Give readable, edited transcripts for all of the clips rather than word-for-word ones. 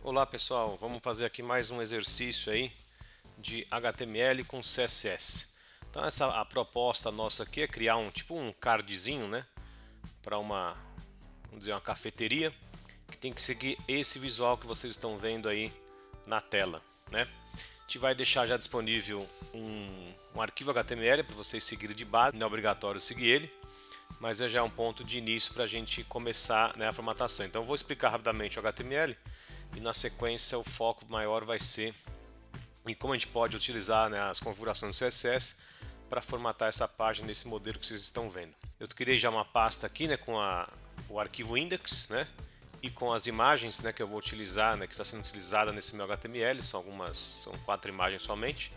Olá pessoal, vamos fazer aqui mais um exercício aí de HTML com CSS. Então a proposta nossa aqui é criar um cardzinho, né, para vamos dizer, uma cafeteria que tem que seguir esse visual que vocês estão vendo aí na tela, né? A gente vai deixar já disponível um arquivo HTML para vocês seguirem de base, não é obrigatório seguir ele, mas já é um ponto de início para a gente começar, né, a formatação. Então eu vou explicar rapidamente o HTML e na sequência o foco maior vai ser em como a gente pode utilizar, né, as configurações do CSS para formatar essa página nesse modelo que vocês estão vendo. Eu criei já uma pasta aqui, né, com o arquivo index, né, e com as imagens, né, que eu vou utilizar, né, que está sendo utilizada nesse meu HTML, são 4 imagens somente,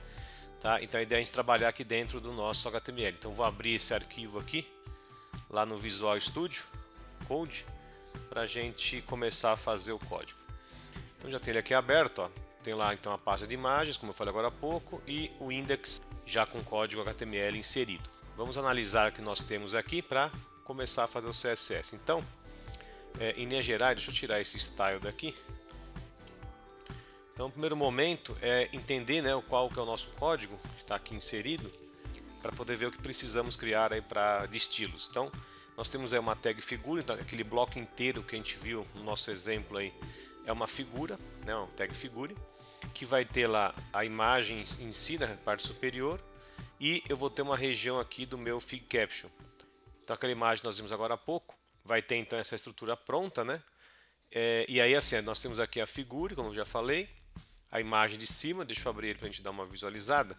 tá? Então a ideia é a gente trabalhar aqui dentro do nosso HTML. Então vou abrir esse arquivo aqui lá no Visual Studio Code para a gente começar a fazer o código. Então já tem ele aqui aberto, ó. Tem lá então a pasta de imagens, como eu falei agora há pouco, e o index já com código HTML inserido. Vamos analisar o que nós temos aqui para começar a fazer o CSS. Então, em linhas gerais, deixa eu tirar esse style daqui. Então, o primeiro momento é entender, né, qual que é o nosso código que está aqui inserido, para poder ver o que precisamos criar aí de estilos. Então, nós temos aí uma tag figura, então aquele bloco inteiro que a gente viu no nosso exemplo aí é uma figura, né, uma tag figure, que vai ter lá a imagem em si, na parte superior, e eu vou ter uma região aqui do meu fig caption. Então aquela imagem que nós vimos agora há pouco, vai ter então essa estrutura pronta, né? E aí assim, nós temos aqui a figure, como eu já falei, a imagem de cima, deixa eu abrir ele para a gente dar uma visualizada.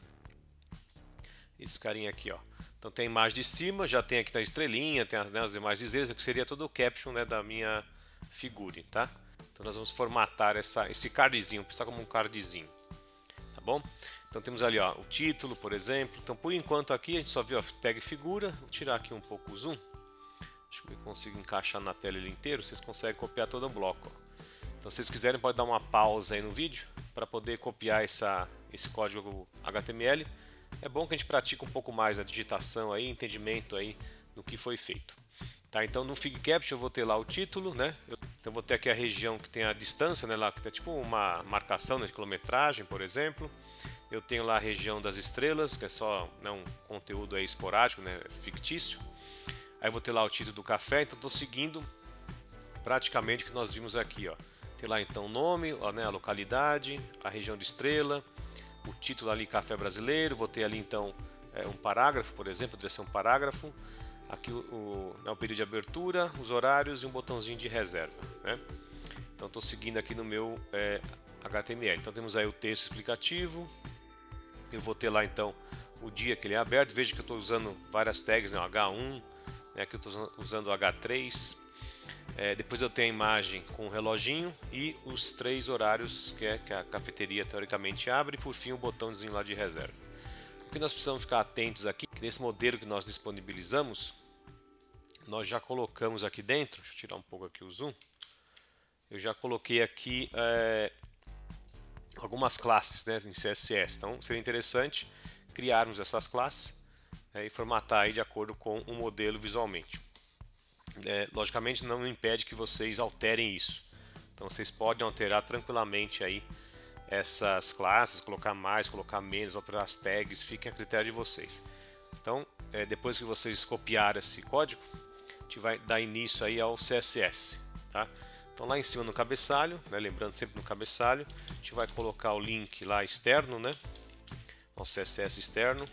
Esse carinha aqui, ó. Então tem a imagem de cima, já tem aqui a estrelinha, tem as demais dizeres, que seria todo o caption, né, da minha figure, tá? Então nós vamos formatar esse cardzinho, pensar como um cardzinho, tá bom? Então temos ali, ó, o título, por exemplo. Então por enquanto aqui a gente só viu a tag figura. Vou tirar aqui um pouco o zoom. Acho que eu consigo encaixar na tela ele inteiro. Vocês conseguem copiar todo o bloco, ó. Então se vocês quiserem pode dar uma pausa aí no vídeo para poder copiar esse código HTML. É bom que a gente pratique um pouco mais a digitação aí, entendimento aí do que foi feito. Tá, então no Fig Caption eu vou ter lá o título, né? Então vou ter aqui a região que tem a distância, né? Lá que é tipo uma marcação, né, de quilometragem, por exemplo. Eu tenho lá a região das estrelas, que é só, né, um conteúdo aí esporádico, né, fictício. Aí eu vou ter lá o título do café, então estou seguindo praticamente o que nós vimos aqui, ó. Tem lá então o nome, né, a localidade, a região de estrela, o título ali Café Brasileiro. Vou ter ali então um parágrafo, por exemplo, poderia ser um parágrafo. Aqui o período de abertura, os horários e um botãozinho de reserva, né? Então estou seguindo aqui no meu HTML. Então temos aí o texto explicativo. Eu vou ter lá então o dia que ele é aberto. Veja que eu estou usando várias tags, né? O H1, né? Aqui eu estou usando o H3. Depois eu tenho a imagem com o reloginho e os 3 horários que a cafeteria teoricamente abre. E por fim o botãozinho lá de reserva. O que nós precisamos ficar atentos aqui, que nesse modelo que nós disponibilizamos, nós já colocamos aqui dentro, deixa eu tirar um pouco aqui o zoom, eu já coloquei aqui algumas classes, né, em CSS. Então seria interessante criarmos essas classes, né, e formatar aí de acordo com o modelo visualmente. Logicamente não impede que vocês alterem isso, então vocês podem alterar tranquilamente aí essas classes, colocar mais, colocar menos, alterar as tags, fiquem a critério de vocês. Então depois que vocês copiarem esse código, a gente vai dar início aí ao CSS, tá? Então lá em cima no cabeçalho, né, lembrando sempre no cabeçalho, a gente vai colocar o link lá externo, né, ao CSS externo,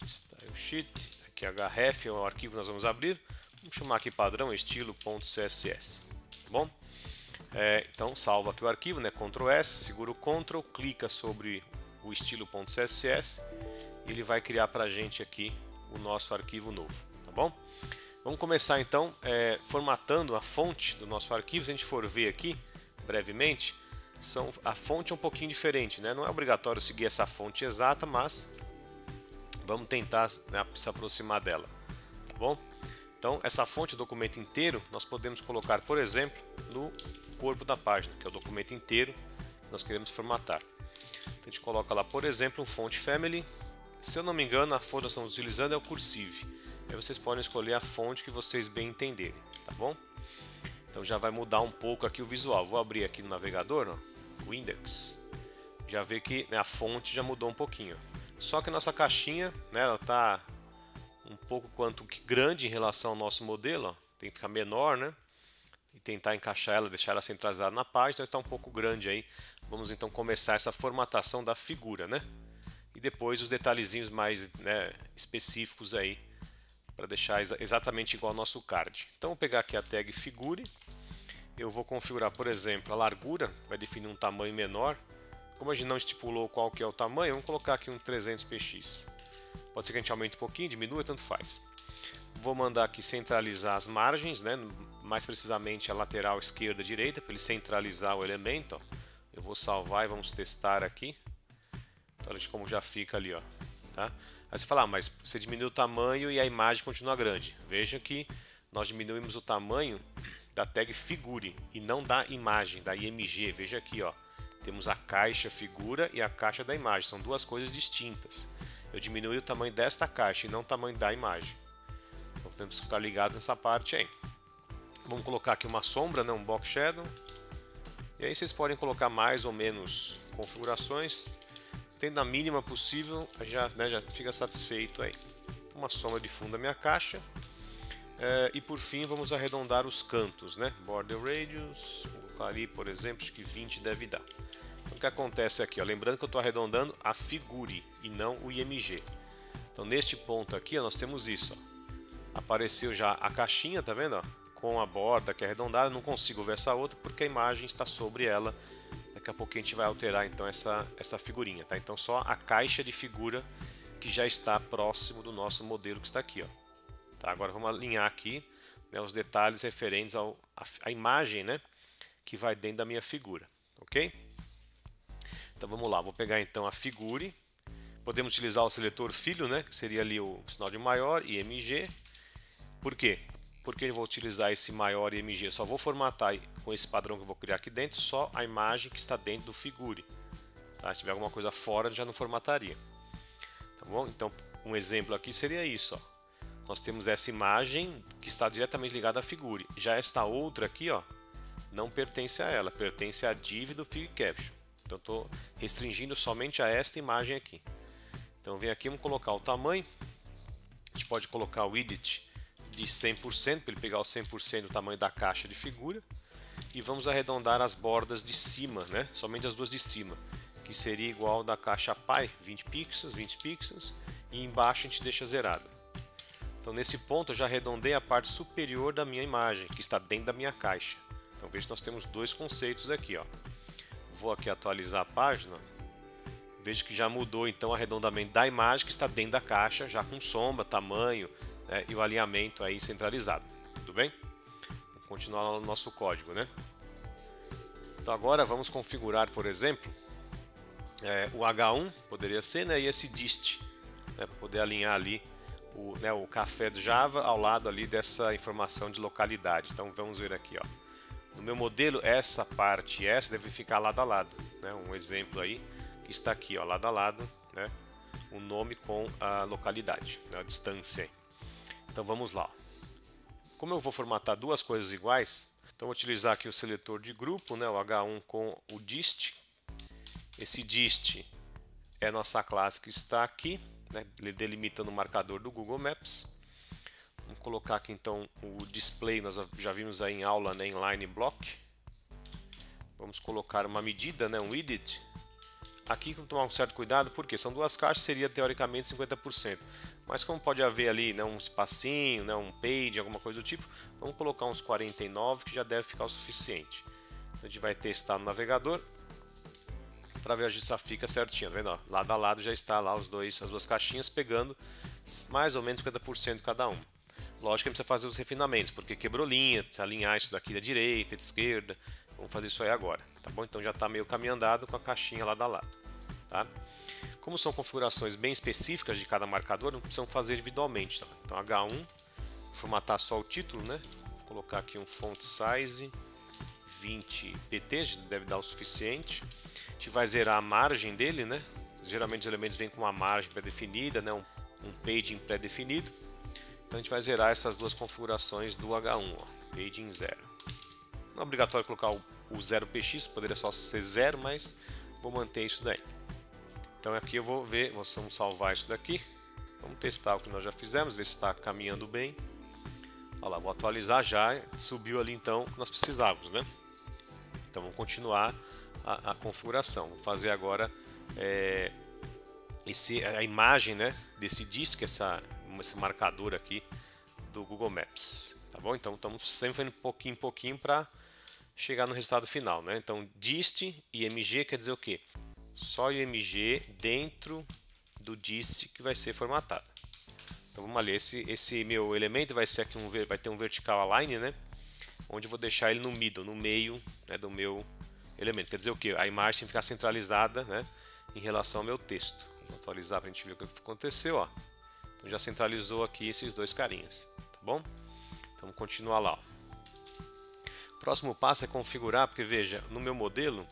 style sheet, aqui href é o arquivo que nós vamos abrir, vamos chamar aqui padrão estilo.css, tá bom? Então salva aqui o arquivo, né, Ctrl S, segura o Ctrl, clica sobre o estilo.css e ele vai criar para a gente aqui o nosso arquivo novo, tá bom? Vamos começar então formatando a fonte do nosso arquivo. Se a gente for ver aqui brevemente, a fonte é um pouquinho diferente, né? Não é obrigatório seguir essa fonte exata, mas vamos tentar, né, se aproximar dela, tá bom? Então essa fonte, o documento inteiro, nós podemos colocar, por exemplo, no corpo da página, que é o documento inteiro que nós queremos formatar. Então, a gente coloca lá, por exemplo, um font family. Se eu não me engano, a fonte que nós estamos utilizando é o cursive. Aí vocês podem escolher a fonte que vocês bem entenderem, tá bom? Então já vai mudar um pouco aqui o visual. Vou abrir aqui no navegador, ó, o index. Já vê que, né, a fonte já mudou um pouquinho. Só que a nossa caixinha, né, ela está um pouco quanto que grande em relação ao nosso modelo. Ó. Tem que ficar menor, né? E tentar encaixar ela, deixar ela centralizada na página. Então está um pouco grande aí. Vamos então começar essa formatação da figura, né? E depois os detalhezinhos mais, né, específicos aí para deixar exatamente igual ao nosso card. Então vou pegar aqui a tag figure. Eu vou configurar, por exemplo, a largura, vai definir um tamanho menor. Como a gente não estipulou qual que é o tamanho, vamos colocar aqui um 300px. Pode ser que a gente aumente um pouquinho, diminua, tanto faz. Vou mandar aqui centralizar as margens, né? Mais precisamente a lateral esquerda e direita, para ele centralizar o elemento. Ó. Eu vou salvar e vamos testar aqui. Então, olha como já fica ali, ó. Tá? Aí você fala, mas você diminuiu o tamanho e a imagem continua grande. Veja que nós diminuímos o tamanho da tag figure e não da imagem, da IMG. Veja aqui, ó. Temos a caixa figura e a caixa da imagem. São duas coisas distintas. Eu diminui o tamanho desta caixa e não o tamanho da imagem. Então temos que ficar ligados nessa parte aí. Vamos colocar aqui uma sombra, né, um box shadow. E aí vocês podem colocar mais ou menos configurações. Tendo a mínima possível, já fica satisfeito aí. Uma sombra de fundo da minha caixa. E por fim vamos arredondar os cantos, né? Border radius, vou colocar ali, por exemplo, acho que 20 deve dar. Então, o que acontece aqui, ó, lembrando que eu estou arredondando a figure e não o IMG. Então neste ponto aqui, ó, nós temos isso. Ó. Apareceu já a caixinha, tá vendo? Ó, com a borda que é arredondada, não consigo ver essa outra porque a imagem está sobre ela. Daqui a pouco a gente vai alterar então essa figurinha, tá? Então só a caixa de figura que já está próximo do nosso modelo que está aqui, ó. Tá, agora vamos alinhar aqui, né, os detalhes referentes à imagem, né, que vai dentro da minha figura, ok? Então vamos lá, vou pegar então a figure, podemos utilizar o seletor filho, né, que seria ali o sinal de maior, IMG. Por quê? Porque eu vou utilizar esse maior IMG, eu só vou formatar com esse padrão que eu vou criar aqui dentro, só a imagem que está dentro do figure. Tá? Se tiver alguma coisa fora, já não formataria. Tá bom? Então um exemplo aqui seria isso, ó. Nós temos essa imagem que está diretamente ligada à figure. Já esta outra aqui, ó, não pertence a ela, pertence à div do Fig Caption. Então estou restringindo somente a esta imagem aqui. Então vem aqui, vamos colocar o tamanho. A gente pode colocar o width de 100%, para ele pegar o 100% do tamanho da caixa de figura. E vamos arredondar as bordas de cima, né? Somente as duas de cima, que seria igual da caixa Pi, 20 pixels, e embaixo a gente deixa zerado. Então nesse ponto eu já arredondei a parte superior da minha imagem, que está dentro da minha caixa. Então veja que nós temos dois conceitos aqui, ó. Vou aqui atualizar a página. Veja que já mudou então o arredondamento da imagem que está dentro da caixa, já com sombra, tamanho, né, e o alinhamento aí centralizado. Tudo bem? Vamos continuar no nosso código, né? Então agora vamos configurar, por exemplo, o H1, poderia ser, né, e esse dist, né, para poder alinhar ali o café do Java ao lado ali dessa informação de localidade. Então vamos ver aqui, ó. No meu modelo, essa parte e essa deve ficar lado a lado, né? Um exemplo aí que está aqui, ó, lado a lado, né? O nome com a localidade, né? A distância. Então vamos lá. Como eu vou formatar duas coisas iguais, então vou utilizar aqui o seletor de grupo, né? O H1 com o dist. Esse dist é a nossa classe que está aqui, né, delimitando o marcador do Google Maps. Vamos colocar aqui então o display, nós já vimos aí em aula, né, inline block. Vamos colocar uma medida, né, um width. Aqui vamos tomar um certo cuidado, porque são duas caixas, seria teoricamente 50%. Mas como pode haver ali, né, um espacinho, né, um page, alguma coisa do tipo, vamos colocar uns 49 que já deve ficar o suficiente. Então, a gente vai testar no navegador para ver se já fica certinho, tá vendo? Ó, lado a lado já está lá as duas caixinhas pegando mais ou menos 50% cada uma. Lógico que a gente precisa fazer os refinamentos, porque quebrou linha, alinhar isso daqui da direita, da esquerda. Vamos fazer isso aí agora, tá bom? Então já está meio caminho andado com a caixinha lado a lado, tá? Como são configurações bem específicas de cada marcador, não precisamos fazer individualmente, tá? Então H1, formatar só o título, né? Vou colocar aqui um font size 20 pt, deve dar o suficiente. A gente vai zerar a margem dele, né? Geralmente os elementos vêm com uma margem pré-definida, né? Um paging pré-definido. Então a gente vai zerar essas duas configurações do H1, ó. Paging 0. Não é obrigatório colocar o 0px, poderia só ser 0, mas vou manter isso daí. Então aqui eu vou ver, vamos salvar isso daqui. Vamos testar o que nós já fizemos, ver se está caminhando bem. Olha lá, vou atualizar já, subiu ali então o que nós precisávamos, né? Então vamos continuar a configuração. Vou fazer agora a imagem, né, desse disco, esse marcador aqui do Google Maps, tá bom? Então estamos sempre indo pouquinho em pouquinho para chegar no resultado final, né? Então dist img quer dizer o quê? Só img dentro do dist que vai ser formatado. Então vamos ali, esse meu elemento vai ser aqui vai ter um vertical align, né? Onde eu vou deixar ele no middle, no meio, né, do meu elemento. Quer dizer o que? A imagem tem que ficar centralizada, né, em relação ao meu texto. Vou atualizar para a gente ver o que aconteceu, ó. Então já centralizou aqui esses dois carinhas, tá bom? Então vamos continuar lá, ó. O próximo passo é configurar, porque veja, no meu modelo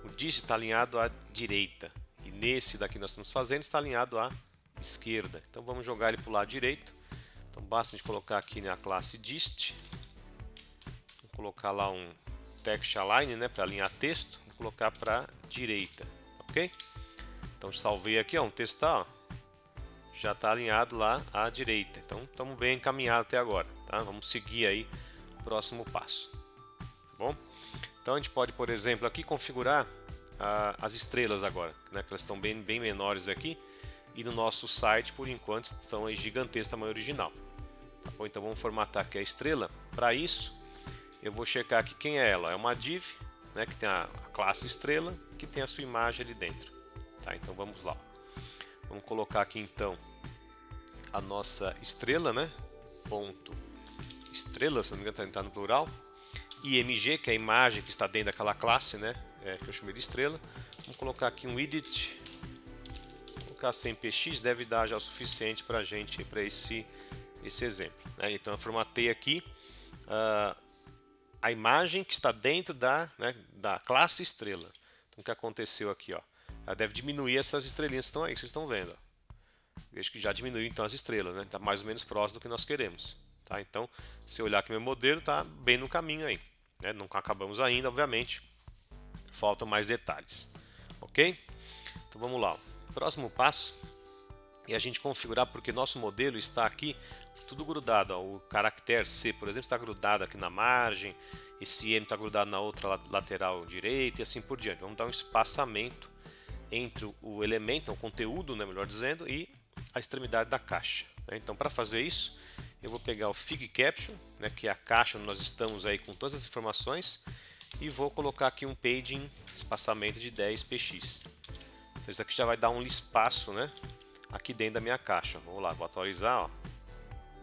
o dist está alinhado à direita e nesse daqui nós estamos fazendo está alinhado à esquerda. Então vamos jogar ele para o lado direito. Então basta a gente colocar aqui na classe dist, vou colocar lá um text align, né, para alinhar texto, vou colocar para a direita, ok? Então salvei aqui, ó, um texto tá, ó, já está alinhado lá à direita. Então estamos bem encaminhados até agora, tá? Vamos seguir aí o próximo passo, tá bom? Então a gente pode, por exemplo, aqui configurar as estrelas agora, né, que elas estão bem menores aqui e no nosso site por enquanto estão aí gigantescas, tamanho original, tá bom? Então vamos formatar aqui a estrela. Para isso eu vou checar aqui quem é ela. É uma div, né, que tem a classe estrela, que tem a sua imagem ali dentro. Tá, então vamos lá. Vamos colocar aqui então a nossa estrela, né? Ponto estrela, se não me engano está no plural. IMG, que é a imagem que está dentro daquela classe, né? Que eu chamei de estrela. Vamos colocar aqui um edit. Vou colocar 100px, deve dar já o suficiente para a gente, para esse exemplo, né? Então eu formatei aqui a imagem que está dentro da classe estrela. Então o que aconteceu aqui, ó? Ela deve diminuir essas estrelinhas que estão aí, que vocês estão vendo, ó. Vejo que já diminuiu então as estrelas, né? Está mais ou menos próximo do que nós queremos, tá? Então, se eu olhar aqui meu modelo, está bem no caminho aí, né? Não acabamos ainda, obviamente, faltam mais detalhes, ok? Então vamos lá. O próximo passo é a gente configurar, porque nosso modelo está aqui tudo grudado, ó. O caractere C, por exemplo, está grudado aqui na margem, esse M está grudado na outra lateral direita e assim por diante. Vamos dar um espaçamento entre o elemento, o conteúdo, né, melhor dizendo, e a extremidade da caixa, né? Então para fazer isso eu vou pegar o Fig Caption, né, que é a caixa onde nós estamos aí com todas as informações, e vou colocar aqui um padding, espaçamento de 10px. Então isso aqui já vai dar um espaço, né, aqui dentro da minha caixa. Vamos lá, vou atualizar, ó.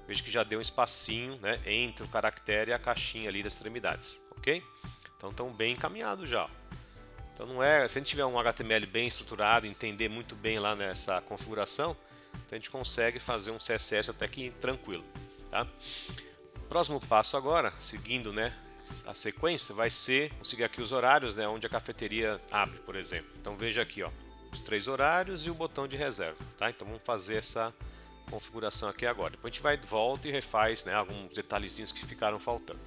Vejo que já deu um espacinho, né, entre o caractere e a caixinha ali das extremidades, ok? Então estão bem encaminhados já. Então não é, se a gente tiver um HTML bem estruturado, entender muito bem lá nessa configuração, então a gente consegue fazer um CSS até que tranquilo, tá? Próximo passo agora, seguindo, né, a sequência, vai ser, vamos seguir aqui os horários, né, onde a cafeteria abre, por exemplo. Então veja aqui, ó, os 3 horários e o botão de reserva, tá? Então vamos fazer essa configuração aqui agora. Depois a gente vai de volta e refaz, né, alguns detalhezinhos que ficaram faltando.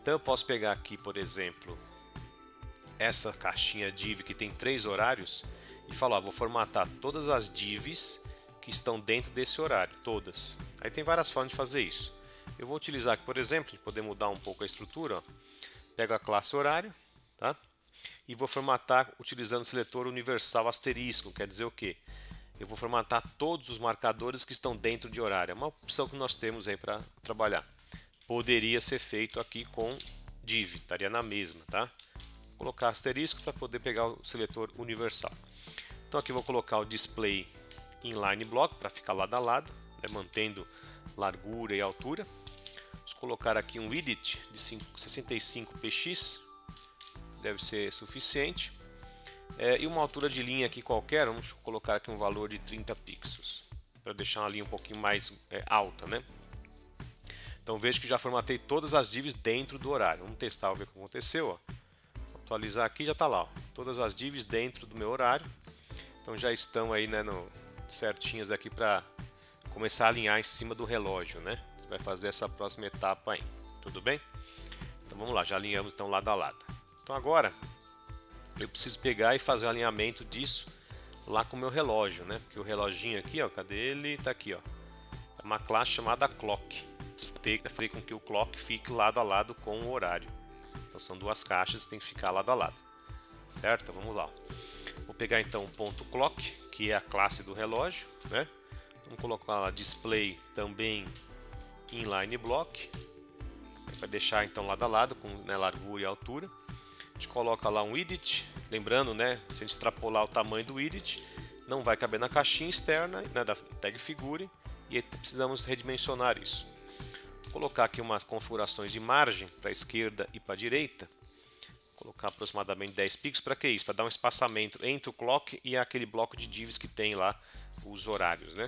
Então eu posso pegar aqui, por exemplo, essa caixinha div que tem 3 horários e falar, vou formatar todas as divs que estão dentro desse horário, todas. Aí tem várias formas de fazer isso. Eu vou utilizar aqui, por exemplo, para poder mudar um pouco a estrutura, ó, pego a classe horário, tá? E vou formatar utilizando o seletor universal asterisco, quer dizer o quê? Eu vou formatar todos os marcadores que estão dentro de horário. É uma opção que nós temos aí para trabalhar. Poderia ser feito aqui com div, estaria na mesma, tá? Vou colocar asterisco para poder pegar o seletor universal. Então aqui vou colocar o display inline block para ficar lado a lado, né, mantendo largura e altura. Vamos colocar aqui um width de 65px, deve ser suficiente. E uma altura de linha aqui qualquer, vamos colocar aqui um valor de 30 pixels, para deixar uma linha um pouquinho mais alta, né? Então vejo que já formatei todas as divs dentro do horário. Vamos testar, ver o que aconteceu, ó. Vou atualizar aqui, já está lá, ó, todas as divs dentro do meu horário. Então já estão aí, né, certinhas aqui para começar a alinhar em cima do relógio, né? Vai fazer essa próxima etapa aí, tudo bem? Então vamos lá, já alinhamos então lado a lado. Então agora eu preciso pegar e fazer o alinhamento disso lá com o meu relógio, né? Porque o reloginho aqui, ó, cadê ele? Tá aqui, ó. É uma classe chamada clock. Tem que fazer com que o clock fique lado a lado com o horário. Então são duas caixas, tem que ficar lado a lado. Certo? Então vamos lá. Vou pegar então o ponto clock, que é a classe do relógio, né? Vamos colocar lá display também inline block. Vai deixar então lado a lado com, né, largura e altura. A gente coloca lá um widget, lembrando, né, se a gente extrapolar o tamanho do widget, não vai caber na caixinha externa, né, da tag figure, e precisamos redimensionar isso. Vou colocar aqui umas configurações de margem para a esquerda e para a direita. Vou colocar aproximadamente 10 pixels. Para que isso? Para dar um espaçamento entre o clock e aquele bloco de divs que tem lá os horários, né?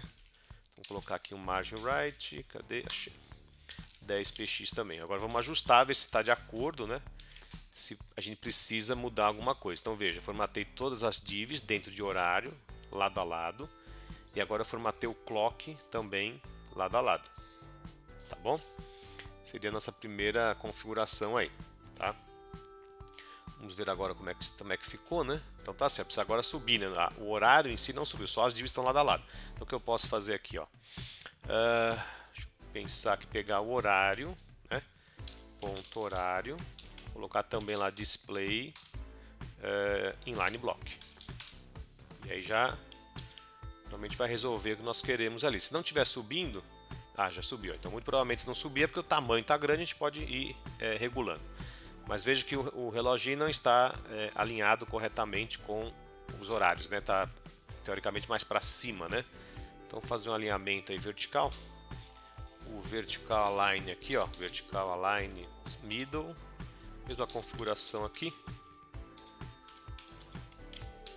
Vou colocar aqui um margin right, cadê? Achei. 10px também. Agora vamos ajustar, ver se está de acordo, né? Se a gente precisa mudar alguma coisa. Então veja, formatei todas as divs dentro de horário, lado a lado, e agora eu formatei o clock também lado a lado. Tá bom? Seria a nossa primeira configuração aí, tá? Vamos ver agora como é que ficou, né? Então tá certo, precisa agora subir, né? O horário em si não subiu, só as divs estão lado a lado. Então o que eu posso fazer aqui, ó? Deixa eu pensar que pegar o horário, né? Ponto horário, colocar também lá display inline block. E aí já provavelmente vai resolver o que nós queremos ali. Se não estiver subindo, já subiu. Então muito provavelmente se não subir é porque o tamanho está grande, a gente pode ir regulando. Mas veja que o reloginho não está alinhado corretamente com os horários, né? Está teoricamente mais para cima, né? Então vou fazer um alinhamento aí vertical. O vertical align aqui, ó, vertical align middle, mesma configuração aqui.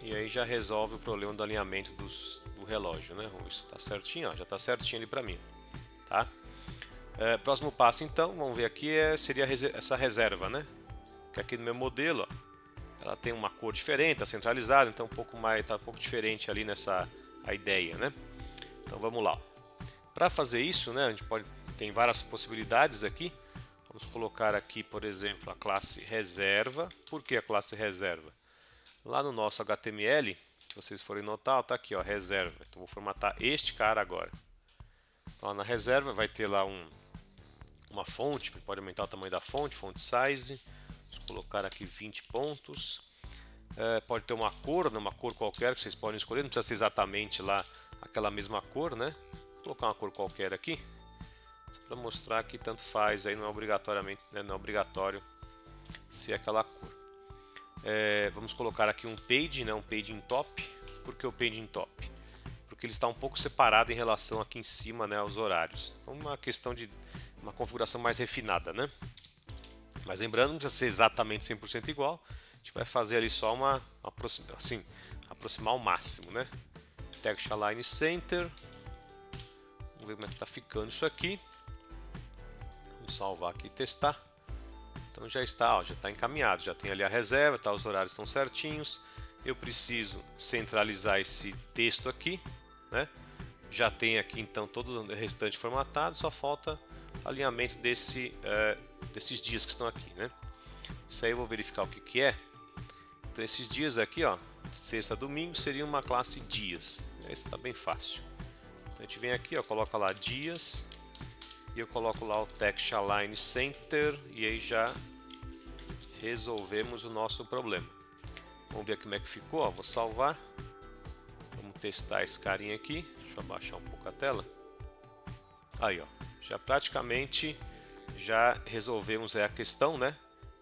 E aí já resolve o problema do alinhamento do relógio, né? Vamos ver se está certinho, ó, já está certinho ali para mim, tá? Próximo passo então, vamos ver aqui, seria essa reserva, né? Que aqui no meu modelo, ó, ela tem uma cor diferente, está centralizada, então tá um pouco diferente ali nessa a ideia, né? Então vamos lá. Para fazer isso, né, a gente tem várias possibilidades aqui. Vamos colocar aqui, por exemplo, a classe reserva. Por que a classe reserva? Lá no nosso HTML, se vocês forem notar, está aqui, ó, reserva. Então vou formatar este cara agora. Então, na reserva vai ter lá uma fonte, pode aumentar o tamanho da fonte, font size. Vamos colocar aqui 20 pontos. Pode ter uma cor, né, uma cor qualquer que vocês podem escolher, não precisa ser exatamente lá aquela mesma cor, né? Vou colocar uma cor qualquer aqui, só para mostrar que tanto faz, aí não é obrigatoriamente, né, não é obrigatório ser aquela cor. Vamos colocar aqui um page, né, um paging top. Por que o paging top? Porque ele está um pouco separado em relação aqui em cima, né, aos horários. Então, uma questão de uma configuração mais refinada, né? Mas lembrando, não precisa ser exatamente 100% igual. A gente vai fazer ali só aproximar ao máximo, né? Text Align Center. Vamos ver como é que está ficando isso aqui. Vamos salvar aqui e testar. Então já está, ó, já está encaminhado. Já tem ali a reserva, tá, os horários estão certinhos. Eu preciso centralizar esse texto aqui, né? Já tem aqui então todo o restante formatado. Só falta alinhamento desses dias que estão aqui, né? Isso aí eu vou verificar o que é. Então esses dias aqui, ó, sexta a domingo, seria uma classe dias. Esse está bem fácil. Então a gente vem aqui, ó, coloca lá dias e eu coloco lá o Text Align Center e aí já resolvemos o nosso problema. Vamos ver como é que ficou, ó, vou salvar. Vamos testar esse carinha aqui. Deixa eu abaixar um pouco a tela. Aí, ó, já praticamente já resolvemos a questão, né,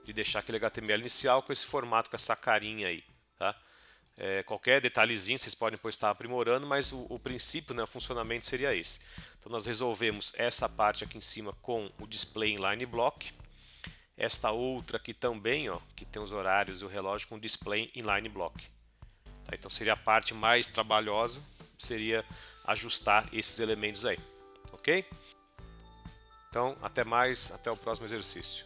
de deixar aquele HTML inicial com esse formato, com essa carinha aí, tá? Qualquer detalhezinho vocês podem depois estar aprimorando, mas o princípio, né, o funcionamento seria esse. Então nós resolvemos essa parte aqui em cima com o display inline block. Esta outra aqui também, ó, que tem os horários e o relógio com display inline block. Tá? Então seria a parte mais trabalhosa, seria ajustar esses elementos aí, ok? Então até mais, até o próximo exercício.